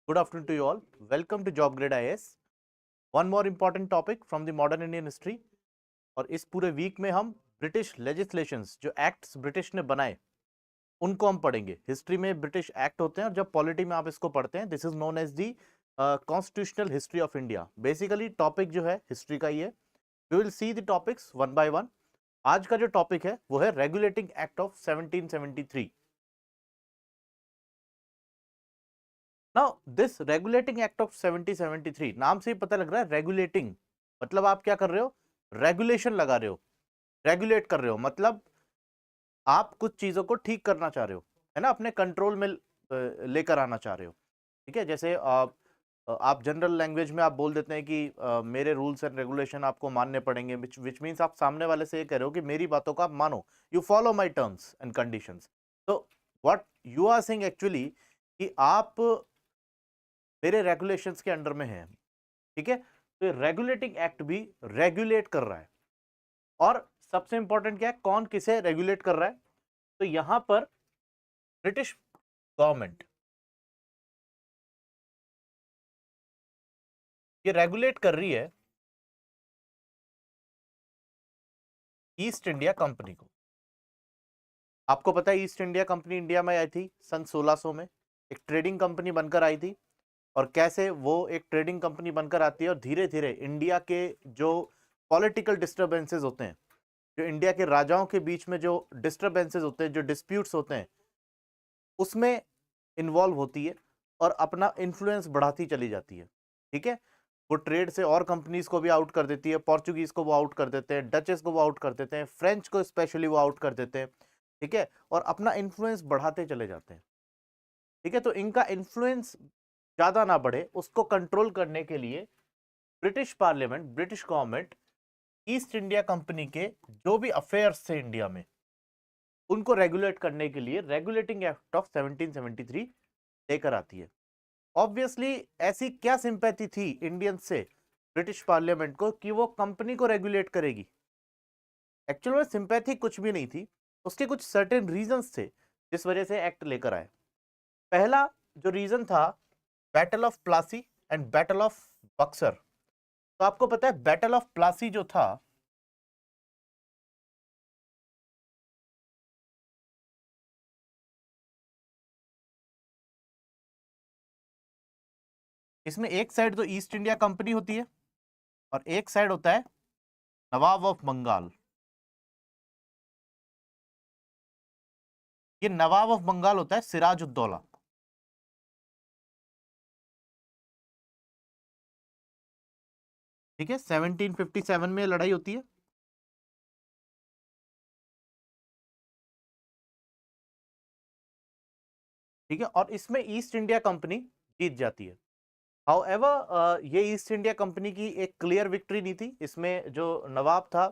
Good afternoon to you all. Welcome to Job Grade IAS. One more important topic from the modern Indian history. और इस पूरे week में हम British legislations जो acts British ने बनाए उनको हम पढ़ेंगे। हिस्ट्री में ब्रिटिश एक्ट होते हैं और जब पॉलिटी में आप इसको पढ़ते हैं this is known as the constitutional history of India. Basically topic जो है हिस्ट्री का ही है। We will see the topics one by one. आज का जो टॉपिक है वो है regulating act of 1773। Now this regulating act of 1773 नाम से ही पता लग रहा है रेगुलेटिंग मतलब आप क्या कर रहे हो, रेगुलेशन लगा रहे हो, रेगुलेट कर रहे हो, मतलब आप कुछ चीजों को ठीक करना चाह रहे हो, है ना, अपने कंट्रोल में लेकर आना चाह रहे हो। ठीक है, जैसे आप जनरल लैंग्वेज में आप बोल देते हैं कि मेरे रूल्स एंड रेगुलेशन आपको मानने पड़ेंगे, विच मीन्स आप सामने वाले से ये कह रहे हो कि मेरी बातों का आप मानो, you follow my terms and conditions. तो what you are saying actually कि आप मेरे रेगुलेशंस के अंडर में हैं। ठीक है, तो रेगुलेटिंग एक्ट भी रेगुलेट कर रहा है। और सबसे इंपॉर्टेंट क्या है, कौन किसे रेगुलेट कर रहा है? तो यहां पर ब्रिटिश गवर्नमेंट ये रेगुलेट कर रही है ईस्ट इंडिया कंपनी को। आपको पता है ईस्ट इंडिया कंपनी इंडिया में आई थी सन 1600 में, एक ट्रेडिंग कंपनी बनकर आई थी। और कैसे वो एक ट्रेडिंग कंपनी बनकर आती है और धीरे धीरे इंडिया के जो पॉलिटिकल डिस्टर्बेंसेस होते हैं, जो इंडिया के राजाओं के बीच में जो डिस्टर्बेंसेस होते हैं, जो डिस्प्यूट्स होते हैं, उसमें इन्वॉल्व होती है और अपना इन्फ्लुएंस बढ़ाती चली जाती है। ठीक है, वो ट्रेड से और कंपनीज को भी आउट कर देती है, पोर्चुगीज को वो आउट कर देते हैं, डचेस को वो आउट कर देते हैं, फ्रेंच को स्पेशली वो आउट कर देते हैं। ठीक है, और अपना इन्फ्लुएंस बढ़ाते चले जाते हैं। ठीक है, तो इनका इन्फ्लुएंस ज्यादा ना बढ़े उसको कंट्रोल करने के लिए British parliament, British government east India company के जो भी अफेयर्स थे इंडिया में उनको रेगुलेट करने के लिए रेगुलेटिंग एक्ट ऑफ 1773 लेकर आती है। ऑब्वियसली ऐसी क्या सिंपैथी थी इंडियन से ब्रिटिश पार्लियामेंट को कि वो कंपनी को रेगुलेट करेगी? एक्चुअल में सिंपैथी कुछ भी नहीं थी, उसके कुछ सर्टेन रीजंस थे जिस वजह से एक्ट लेकर आए। पहला जो रीजन था, battle of Plassey and battle of Buxar. तो आपको पता है बैटल ऑफ प्लासी जो था, इसमें एक साइड तो ईस्ट इंडिया कंपनी होती है और एक साइड होता है नवाब ऑफ बंगाल। ये नवाब ऑफ बंगाल होता है सिराज उद्दौला। ठीक है, 1757 में लड़ाई होती है। ठीक है, और इसमें ईस्ट इंडिया कंपनी जीत जाती है। हाउएवर ये ईस्ट इंडिया कंपनी की एक क्लियर विक्ट्री नहीं थी। इसमें जो नवाब था,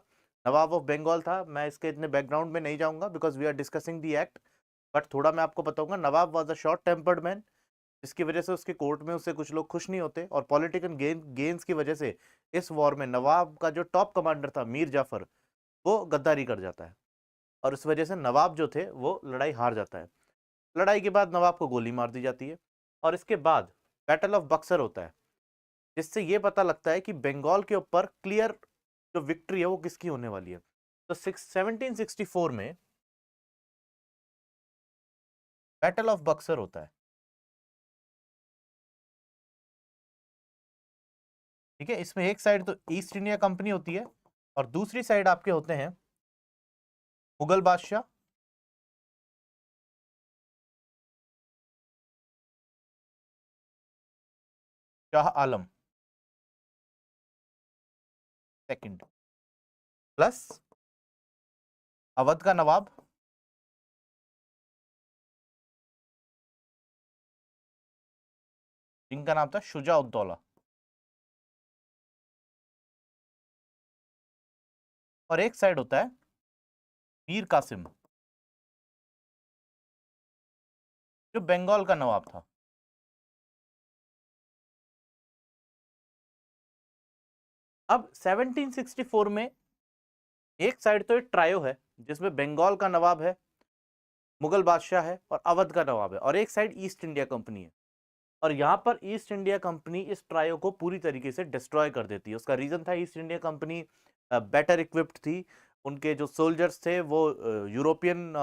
नवाब ऑफ बंगाल था, मैं इसके इतने बैकग्राउंड में नहीं जाऊंगा because we are discussing the act. But थोड़ा मैं आपको बताऊंगा, Nawab was a short tempered man, जिसकी वजह से उसके कोर्ट में उससे कुछ लोग खुश नहीं होते और पॉलिटिकल गेन्स की वजह से इस वॉर में नवाब का जो टॉप कमांडर था मीर जाफर, वो गद्दारी कर जाता है और उस वजह से नवाब जो थे वो लड़ाई हार जाता है। लड़ाई के बाद नवाब को गोली मार दी जाती है और इसके बाद बैटल ऑफ बक्सर होता है, जिससे ये पता लगता है कि बंगाल के ऊपर क्लियर जो विक्ट्री है वो किसकी होने वाली है। तो 1764 में बैटल ऑफ बक्सर होता है। ठीक है, इसमें एक साइड तो ईस्ट इंडिया कंपनी होती है और दूसरी साइड आपके होते हैं मुगल बादशाह, शाह आलम सेकंड, प्लस अवध का नवाब, जिनका नाम था शुजा उद्दौला। और एक साइड होता है मीर कासिम, जो बंगाल का नवाब था। अब 1764 में एक साइड तो एक ट्रायो है जिसमें बंगाल का नवाब है, मुगल बादशाह है और अवध का नवाब है, और एक साइड ईस्ट इंडिया कंपनी है। और यहाँ पर ईस्ट इंडिया कंपनी इस ट्रायो को पूरी तरीके से डिस्ट्रॉय कर देती है। उसका रीजन था east India company better equipped थी, उनके जो सोल्जर्स थे वो यूरोपियन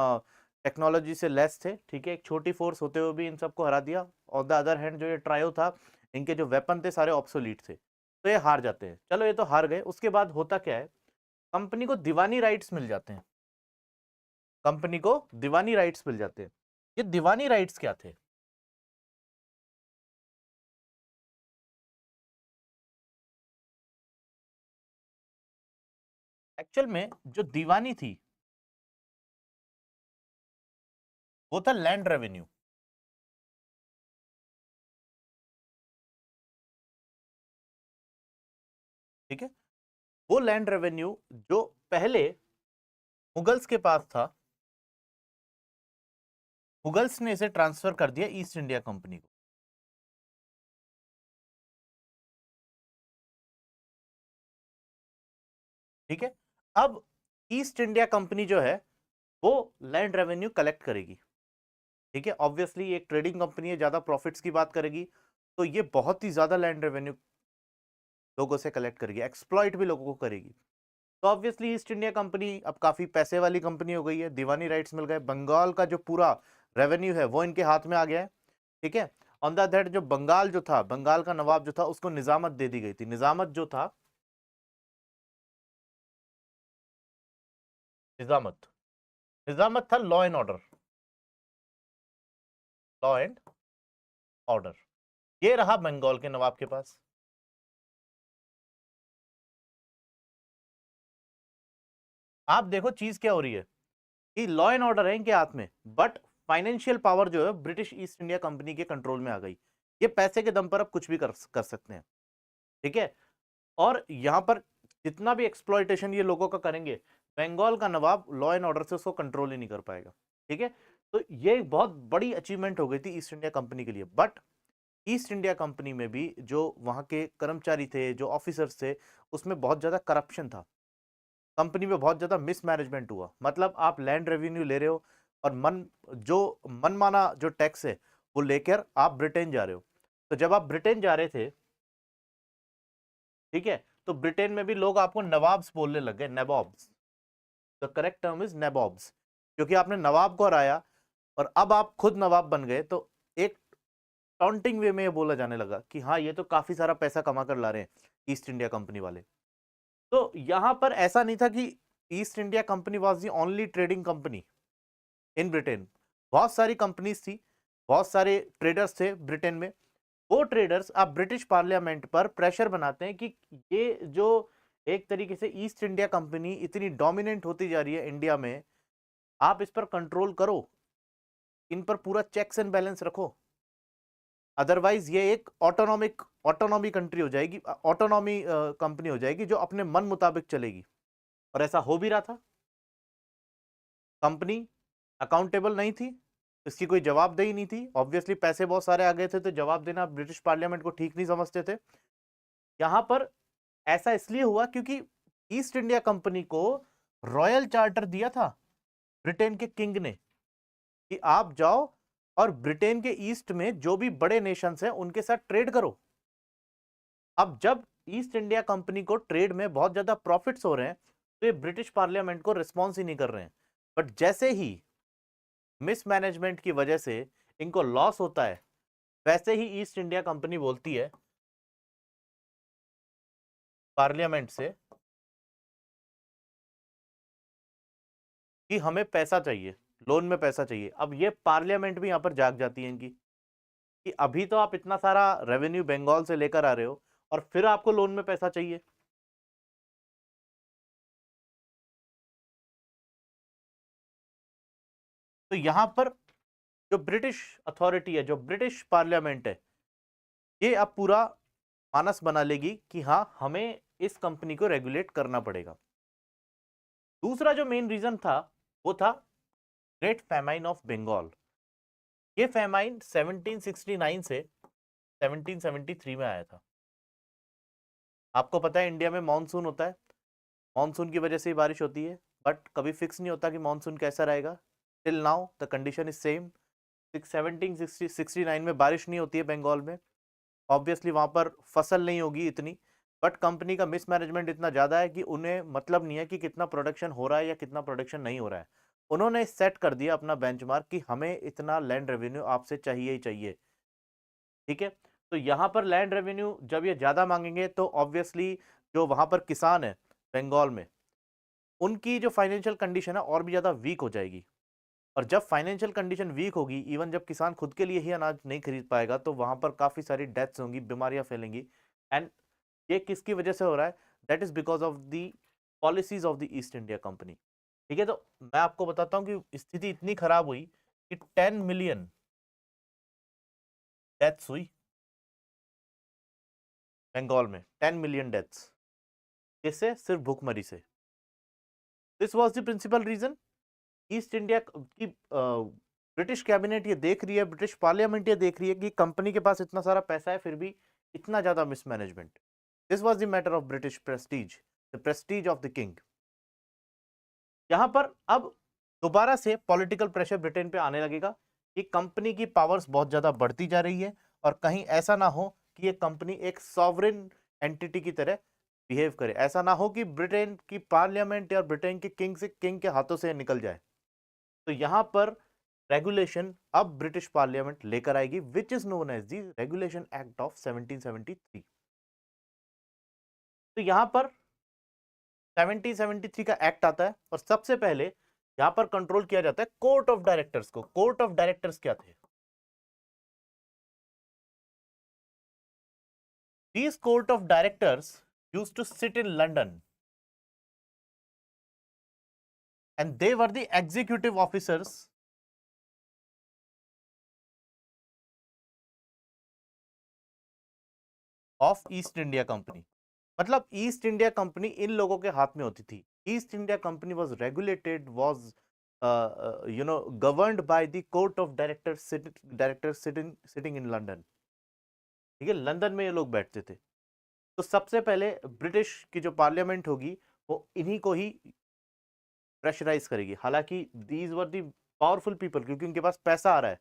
टेक्नोलॉजी से लेस थे, ठीक है, एक छोटी फोर्स होते हुए भी इन सबको हरा दिया। ऑन द अदर हैंड जो ये ट्रायो था, इनके जो वेपन थे सारे ऑब्सोलीट थे, तो ये हार जाते हैं। चलो ये तो हार गए, उसके बाद होता क्या है, कंपनी को दीवानी राइट्स मिल जाते हैं। कंपनी को दीवानी राइट्स मिल जाते हैं। ये दीवानी राइट्स क्या थे? एक्चुअल में जो दीवानी थी वो था लैंड रेवेन्यू। ठीक है, वो लैंड रेवेन्यू जो पहले मुगल्स के पास था, मुगल्स ने इसे ट्रांसफर कर दिया ईस्ट इंडिया कंपनी को। ठीक है, अब ईस्ट इंडिया कंपनी जो है वो लैंड रेवेन्यू कलेक्ट करेगी। ठीक है, ऑब्वियसली एक ट्रेडिंग कंपनी है, ज्यादा प्रॉफिट्स की बात करेगी, तो ये बहुत ही ज्यादा लैंड रेवेन्यू लोगों से कलेक्ट करेगी, एक्सप्लॉइट भी लोगों को करेगी। तो ऑब्वियसली ईस्ट इंडिया कंपनी अब काफी पैसे वाली कंपनी हो गई है, दीवानी राइट्स मिल गए, बंगाल का जो पूरा रेवेन्यू है वो इनके हाथ में आ गया है। ठीक है, ऑन द अदर जो बंगाल जो था, बंगाल का नवाब जो था, उसको निजामत दे दी गई थी। निजामत जो था, निजामत निजामत था law and order, law and order, ये रहा बंगाल के नवाब के पास। आप देखो चीज क्या हो रही है कि लॉ एंड ऑर्डर है इनके हाथ में, बट फाइनेंशियल पावर जो है ब्रिटिश ईस्ट इंडिया कंपनी के कंट्रोल में आ गई। ये पैसे के दम पर अब कुछ भी कर सकते हैं। ठीक है, और यहां पर जितना भी एक्सप्लॉइटेशन ये लोगों का करेंगे, बंगाल का नवाब लॉ एंड ऑर्डर से उसको कंट्रोल ही नहीं कर पाएगा। ठीक है, तो ये एक बहुत बड़ी अचीवमेंट हो गई थी ईस्ट इंडिया कंपनी के लिए। बट ईस्ट इंडिया कंपनी में भी जो वहां के कर्मचारी थे, जो ऑफिसर्स थे, उसमें बहुत ज्यादा करप्शन था। कंपनी में बहुत ज्यादा मिसमैनेजमेंट हुआ। मतलब आप लैंड रेवेन्यू ले रहे हो और जो मनमाना जो टैक्स है वो लेकर आप ब्रिटेन जा रहे हो। तो जब आप ब्रिटेन जा रहे थे, ठीक है, तो ब्रिटेन में भी लोग आपको नवाब्स बोलने लग गए, nawabs. The correct term is nawabs, क्योंकि आपने नवाब को हराया और अब आप खुद नवाब बन गए। तो एक टॉन्टिंग वे में ये बोला जाने लगा कि हाँ, ये तो काफी सारा पैसा कमा कर ला रहे हैं ईस्ट इंडिया कंपनी वाले। तो यहां पर ऐसा नहीं था कि east India company was the only trading company in Britain. बहुत सारी कंपनीज थी, बहुत सारे ट्रेडर्स थे ब्रिटेन में। वो ट्रेडर्स अब ब्रिटिश पार्लियामेंट पर प्रेशर बनाते हैं कि ये जो एक तरीके से ईस्ट इंडिया कंपनी इतनी डोमिनेंट होती जा रही है इंडिया में, आप इस पर कंट्रोल करो, इन पर पूरा चेक्स एंड बैलेंस रखो, अदरवाइज ये एक ऑटोनॉमी कंट्री हो जाएगी, ऑटोनॉमी कंपनी हो जाएगी जो अपने मन मुताबिक चलेगी। और ऐसा हो भी रहा था। कंपनी अकाउंटेबल नहीं थी, इसकी कोई जवाबदेही नहीं थी। ऑब्वियसली पैसे बहुत सारे आ गए थे, तो जवाब देना ब्रिटिश पार्लियामेंट को ठीक नहीं समझते थे। यहां पर ऐसा इसलिए हुआ क्योंकि ईस्ट इंडिया कंपनी को रॉयल चार्टर दिया था ब्रिटेन के किंग ने कि आप जाओ और ब्रिटेन के ईस्ट में जो भी बड़े नेशंस हैं उनके साथ ट्रेड करो। अब जब ईस्ट इंडिया कंपनी को ट्रेड में बहुत ज्यादा प्रॉफिट्स हो रहे हैं, तो ये ब्रिटिश पार्लियामेंट को रिस्पॉन्स ही नहीं कर रहे हैं। बट जैसे ही मिसमैनेजमेंट की वजह से इनको लॉस होता है, वैसे ही ईस्ट इंडिया कंपनी बोलती है पार्लियामेंट से कि हमें पैसा चाहिए, लोन में पैसा चाहिए। अब ये पार्लियामेंट भी यहां पर जाग जाती है इनकी कि अभी तो आप इतना सारा रेवेन्यू बंगाल से लेकर आ रहे हो और फिर आपको लोन में पैसा चाहिए। तो यहां पर जो ब्रिटिश अथॉरिटी है, जो ब्रिटिश पार्लियामेंट है, ये अब पूरा मानस बना लेगी कि हाँ, हमें इस कंपनी को रेगुलेट करना पड़ेगा। दूसरा जो मेन रीजन था वो था ग्रेट फैमाइन ऑफ बंगाल। ये फैमाइन 1769 से 1773 में आया था। आपको पता है इंडिया में मॉनसून होता है, मॉनसून की वजह से ही बारिश होती है, बट कभी फिक्स नहीं होता कि मॉनसून कैसा रहेगा। Till now the condition is same. 1769 में बारिश नहीं होती है बंगाल में, ऑब्वियसली वहां पर फसल नहीं होगी इतनी, बट कंपनी का मिसमैनेजमेंट इतना ज्यादा है कि उन्हें मतलब नहीं है कि कितना प्रोडक्शन हो रहा है या कितना प्रोडक्शन नहीं हो रहा है। उन्होंने सेट कर दिया अपना बेंचमार्क कि हमें इतना लैंड रेवेन्यू आपसे चाहिए ही चाहिए। ठीक है, तो यहां पर लैंड रेवेन्यू जब ये ज्यादा मांगेंगे तो ऑब्वियसली जो वहां पर किसान है बंगाल में, उनकी जो फाइनेंशियल कंडीशन है और भी ज्यादा वीक हो जाएगी। और जब फाइनेंशियल कंडीशन वीक होगी, इवन जब किसान खुद के लिए ही अनाज नहीं खरीद पाएगा, तो वहां पर काफी सारी डेथ्स होंगी, बीमारियां फैलेंगी। एंड ये किसकी वजह से हो रहा है? That is because of the policies of the east India company. ठीक है, तो मैं आपको बताता हूं कि स्थिति इतनी खराब हुई कि 10 मिलियन डेथ्स हुई बंगाल में, 10 मिलियन डेथ्स। किससे? सिर्फ भूखमरी से। This was the principal reason. East India की ब्रिटिश कैबिनेट ये देख रही है, ब्रिटिश पार्लियामेंट ये देख रही है कि कंपनी के पास इतना सारा पैसा है, फिर भी इतना ज्यादा mismanagement. This was the matter of British Prestige, the Prestige of the king. यहां पर अब दोबारा से पॉलिटिकल प्रेशर ब्रिटेन पे आने लगेगा कि कंपनी की पावर्स बहुत ज्यादा बढ़ती जा रही है, और कहीं ऐसा ना हो कि ये कंपनी एक सॉवरेन एंटिटी की तरह बिहेव करे। ऐसा ना हो कि ब्रिटेन की पार्लियामेंट या ब्रिटेन के किंग के हाथों से निकल जाए। तो यहां पर रेगुलेशन अब ब्रिटिश पार्लियामेंट लेकर आएगी, which is known as the regulation act of 1773। तो यहां पर 1773 का एक्ट आता है, और सबसे पहले यहां पर कंट्रोल किया जाता है कोर्ट ऑफ डायरेक्टर्स को। कोर्ट ऑफ डायरेक्टर्स क्या थे? These court of directors used to sit in London, and they were the executive officers of East India Company. मतलब ईस्ट इंडिया कंपनी इन लोगों के हाथ में होती थी। East India Company was regulated, was governed by the court of director sitting in London. ठीक है, लंदन में ये लोग बैठते थे। तो सबसे पहले ब्रिटिश की जो पार्लियामेंट होगी वो इन्हीं को ही प्रेशराइज करेगी। हालांकि these were the powerful people, क्योंकि उनके पास पैसा आ रहा है।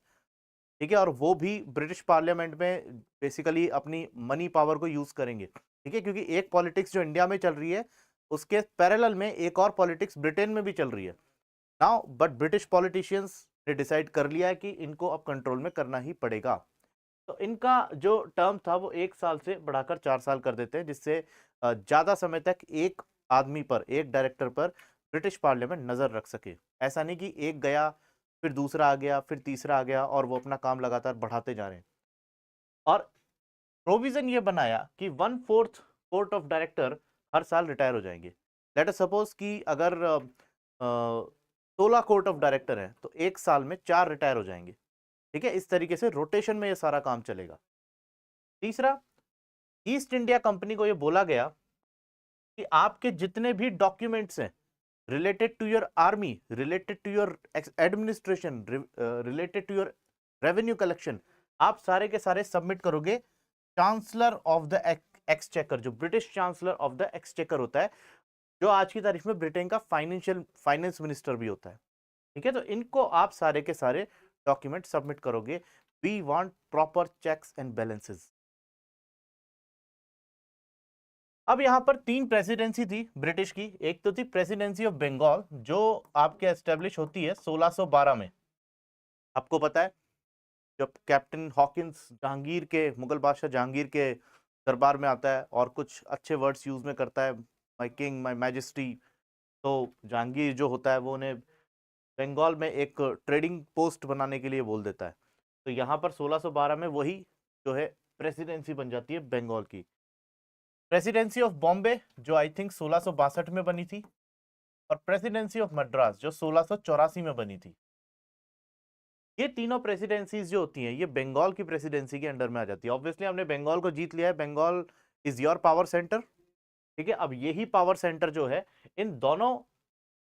ठीक है, और वो भी ब्रिटिश पार्लियामेंट में बेसिकली अपनी मनी पावर को यूज करेंगे। ठीक है, क्योंकि एक पॉलिटिक्स जो इंडिया में चल रही है, उसके पैरेलल में एक और पॉलिटिक्स ब्रिटेन में भी चल रही है नाउ। बट ब्रिटिश पॉलिटिशियंस ने डिसाइड कर लिया है कि इनको अब कंट्रोल में करना ही पड़ेगा। तो इनका जो टर्म था वो 1 साल से बढ़ाकर 4 साल कर देते हैं, जिससे ज्यादा समय तक एक आदमी पर, एक डायरेक्टर पर ब्रिटिश पार्लियामेंट नजर रख सके। ऐसा नहीं कि एक गया, फिर दूसरा आ गया, फिर तीसरा आ गया, और वो अपना काम लगातार बढ़ाते जा रहे हैं। और प्रोविजन ये बनाया कि 1/4 कोर्ट ऑफ डायरेक्टर हर साल रिटायर हो जाएंगे। लेट अस सपोज कि अगर 16 कोर्ट ऑफ डायरेक्टर है, तो 1 साल में 4 रिटायर हो जाएंगे। ठीक है, इस तरीके से रोटेशन में ये सारा काम चलेगा। तीसरा, ईस्ट इंडिया कंपनी को ये बोला गया कि आपके जितने भी डॉक्यूमेंट्स हैं related to your army, related to your administration, related to your revenue collection, आप सारे के सारे सबमिट करोगे चांसलर ऑफ द एक्सचेकर, जो British chancellor of the exchequer होता है, जो आज की तारीख में ब्रिटेन का फाइनेंस मिनिस्टर भी होता है। ठीक है, तो इनको आप सारे के सारे डॉक्यूमेंट सबमिट करोगे। We want proper checks and balances. अब यहां पर 3 प्रेसिडेंसी थी ब्रिटिश की। एक तो थी प्रेसिडेंसी ऑफ बंगाल, जो आपके एस्टेब्लिश होती है 1612 में। आपको पता है, जब कैप्टन हॉकिंस जहांगीर के, मुगल बादशाह जहांगीर के दरबार में आता है और कुछ अच्छे वर्ड्स यूज में करता है, माय किंग, माय मैजेस्टी, तो जहांगीर जो होता है वो उन्हें बंगाल में एक ट्रेडिंग पोस्ट बनाने के लिए बोल देता है। तो यहाँ पर 1612 में वही जो है प्रेसिडेंसी बन जाती है बंगाल की। प्रेसिडेंसी ऑफ बॉम्बे जो आई थिंक 1662 में बनी थी, और प्रेसिडेंसी ऑफ मद्रास जो 1684 में बनी थी। ये तीनों प्रेसिडेंसीज जो होती हैं, ये बंगाल की प्रेसिडेंसी के अंडर में आ जाती है। ऑब्वियसली हमने बंगाल को जीत लिया है, Bengal is your power centre. ठीक है, अब यही पावर सेंटर जो है इन दोनों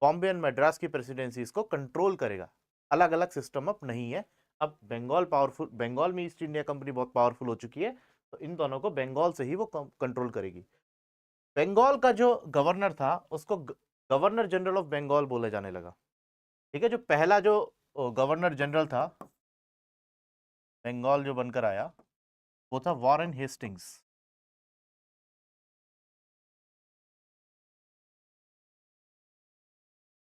बॉम्बे एंड मद्रास की प्रेसिडेंसीज को कंट्रोल करेगा। अलग अलग सिस्टम अब नहीं है। अब बंगाल पावरफुल, बंगाल में ईस्ट इंडिया कंपनी बहुत पावरफुल हो चुकी है, तो इन दोनों को बंगाल से ही वो कंट्रोल करेगी। बंगाल का जो गवर्नर था उसको गवर्नर जनरल ऑफ बंगाल बोला जाने लगा। ठीक है, जो पहला जो गवर्नर जनरल था बंगाल जो बनकर आया वो था वॉरेन हेस्टिंग्स।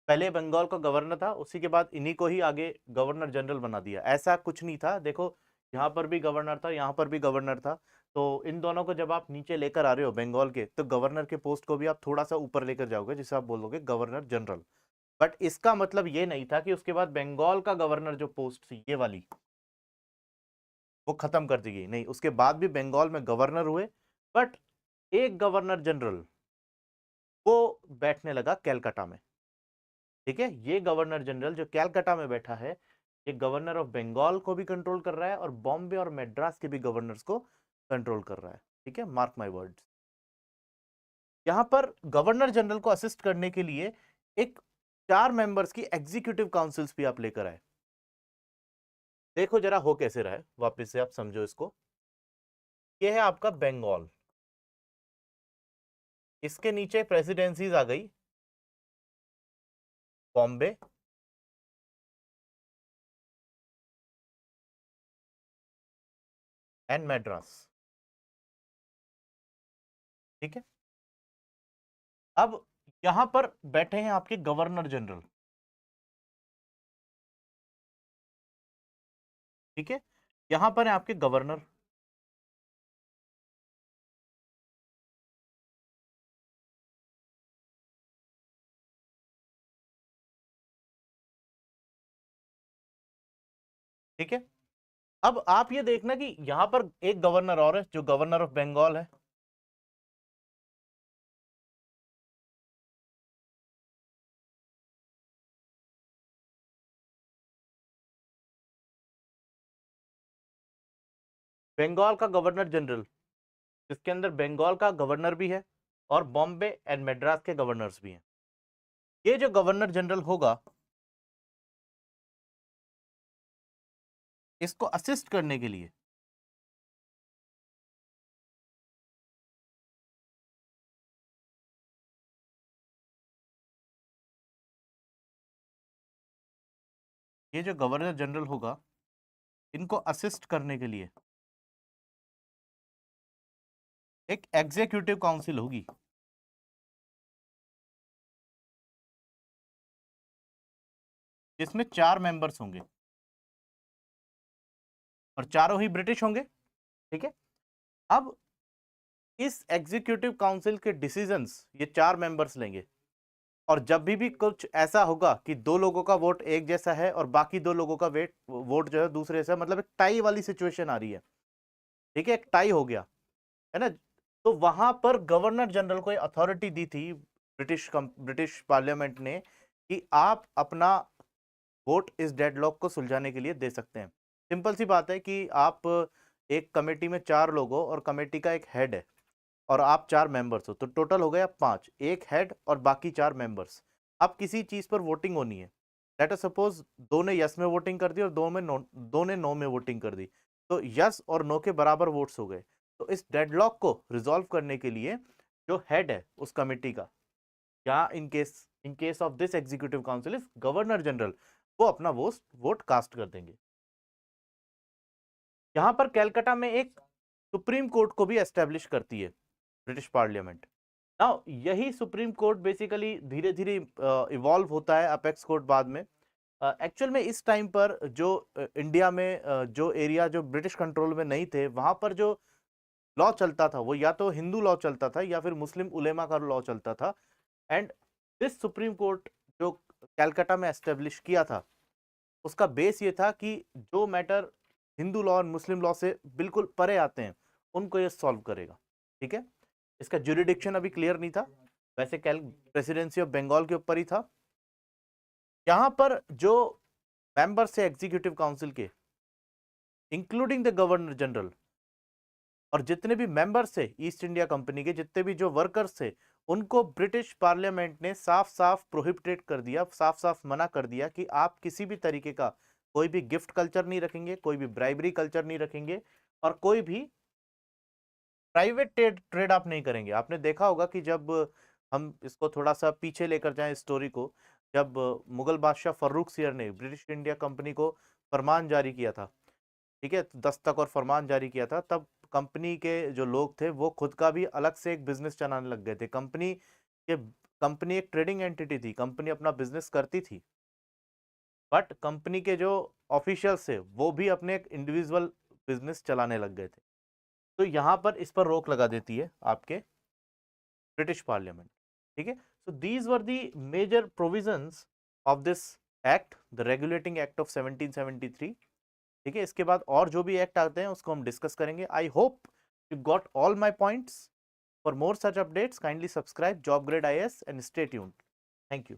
पहले बंगाल का गवर्नर था, उसी के बाद इन्हीं को ही आगे गवर्नर जनरल बना दिया। ऐसा कुछ नहीं था, देखो यहाँ पर भी गवर्नर था, यहाँ पर भी गवर्नर था। तो इन दोनों को जब आप नीचे लेकर आ रहे हो बंगाल के, तो गवर्नर के पोस्ट को भी आप थोड़ा सा ऊपर लेकर जाओगे, जिसे आप बोलोगे गवर्नर जनरल। बट इसका मतलब ये नहीं था कि उसके बाद बंगाल का गवर्नर जो पोस्ट थी ये वाली, वो खत्म कर दी गई। नहीं, उसके बाद भी बंगाल में गवर्नर हुए, बट एक गवर्नर जनरल वो बैठने लगा कैलकाटा में। ठीक है, ये गवर्नर जनरल जो कैलकाटा में बैठा है, ये गवर्नर ऑफ बंगाल को भी कंट्रोल कर रहा है और बॉम्बे और मैड्रास के भी गवर्नर्स को कंट्रोल कर रहा है। ठीक है, मार्क माय वर्ड्स। यहां पर गवर्नर जनरल को असिस्ट करने के लिए एक 4 मेंबर्स की एग्जीक्यूटिव काउंसिल्स भी आप लेकर आए। देखो जरा हो कैसे रहा है, वापस से आप समझो इसको। ये है आपका बंगाल, इसके नीचे प्रेसिडेंसीज आ गई बॉम्बे, एंड मैड्रास। ठीक है, अब यहां पर बैठे हैं आपके गवर्नर जनरल। ठीक है, यहां पर है आपके गवर्नर। ठीक है, अब आप ये देखना कि यहां पर एक गवर्नर और है जो गवर्नर ऑफ बंगाल है। बंगाल का गवर्नर जनरल, जिसके अंदर बंगाल का गवर्नर भी है और बॉम्बे एंड मद्रास के गवर्नर्स भी हैं। ये जो गवर्नर जनरल होगा, इसको असिस्ट करने के लिए ये जो गवर्नर जनरल होगा, इनको असिस्ट करने के लिए एक एग्जीक्यूटिव काउंसिल होगी, जिसमें 4 मेंबर्स होंगे और चारों ही ब्रिटिश होंगे। ठीक है, अब इस एग्जीक्यूटिव काउंसिल के डिसीजंस ये 4 मेंबर्स लेंगे, और जब भी कुछ ऐसा होगा कि 2 लोगों का वोट एक जैसा है और बाकी 2 लोगों का वोट जो है दूसरे से, मतलब एक टाई वाली सिचुएशन आ रही है। ठीक है, एक टाई हो गया है ना, तो वहां पर गवर्नर जनरल को अथॉरिटी दी थी ब्रिटिश पार्लियामेंट ने कि आप अपना वोट इस डेडलॉक को सुलझाने के लिए दे सकते हैं। सिंपल सी बात है कि आप एक कमेटी में 4 लोग हो और कमेटी का एक हेड है और आप 4 मेंबर्स हो, तो टोटल हो गया 5, एक हेड और बाकी 4 मेंबर्स। अब किसी चीज पर वोटिंग होनी है, लेट अस सपोज 2 ने यस में वोटिंग कर दी और 2 ने नो में वोटिंग कर दी, तो यस और नो के बराबर वोट्स हो गए। तो इस डेडलॉक को रिजॉल्व करने के लिए जो हेड है उस कमेटी का, या in case of this executive council is governor general, वो अपना वोट कास्ट कर देंगे। यहां पर कैलकाटा में एक सुप्रीम कोर्ट को भी एस्टेब्लिश करती है ब्रिटिश पार्लियामेंट। नाउ यही सुप्रीम कोर्ट बेसिकली धीरे धीरे इवॉल्व होता है अपेक्स कोर्ट बाद में। एक्चुअल में इस टाइम पर जो इंडिया में जो एरिया जो ब्रिटिश कंट्रोल में नहीं थे, वहां पर जो लॉ चलता था वो या तो हिंदू लॉ चलता था या फिर मुस्लिम उलेमा का लॉ चलता था। एंड दिस सुप्रीम कोर्ट जो कैलकाटा में एस्टेब्लिश किया था, उसका बेस ये था कि जो मैटर हिंदू लॉ और मुस्लिम लॉ से बिल्कुल परे आते हैं, उनको ये सॉल्व करेगा। ठीक है, इसका ज्यूरिडिक्शन अभी क्लियर नहीं था, वैसे प्रेसिडेंसी ऑफ बंगाल के ऊपर ही था। यहां पर जो मेंबर्स है एग्जीक्यूटिव काउंसिल के, इंक्लूडिंग द गवर्नर जनरल, और जितने भी मेंबर्स थे ईस्ट इंडिया कंपनी के, जितने भी जो वर्कर्स थे, उनको ब्रिटिश पार्लियामेंट ने साफ साफ प्रोहिबिटेड कर दिया, साफ साफ मना कर दिया कि आप किसी भी तरीके का कोई भी गिफ्ट कल्चर नहीं रखेंगे, कोई भी ब्राइबरी कल्चर नहीं रखेंगे, और कोई भी प्राइवेट ट्रेड आप नहीं करेंगे। आपने देखा होगा कि जब हम इसको थोड़ा सा पीछे लेकर जाएं स्टोरी को, जब मुगल बादशाह फर्रुख सियर ने ब्रिटिश इंडिया कंपनी को फरमान जारी किया था ठीक है, तो दस्तक और फरमान जारी किया था, तब कंपनी के जो लोग थे वो खुद का भी अलग से एक बिजनेस चलाने लग गए थे। कंपनी एक ट्रेडिंग एंटिटी थी, कंपनी अपना बिजनेस करती थी, बट कंपनी के जो ऑफिशियल्स थे वो भी अपने एक इंडिविजुअल बिजनेस चलाने लग गए थे। तो यहाँ पर इस पर रोक लगा देती है आपके ब्रिटिश पार्लियामेंट। ठीक है, so these were the major provisions of this act, the regulating act of 1773। ठीक है, इसके बाद और जो भी एक्ट आते हैं उसको हम डिस्कस करेंगे। I hope you got all my points. For more such updates kindly subscribe job grade IAS and stay tuned. Thank you.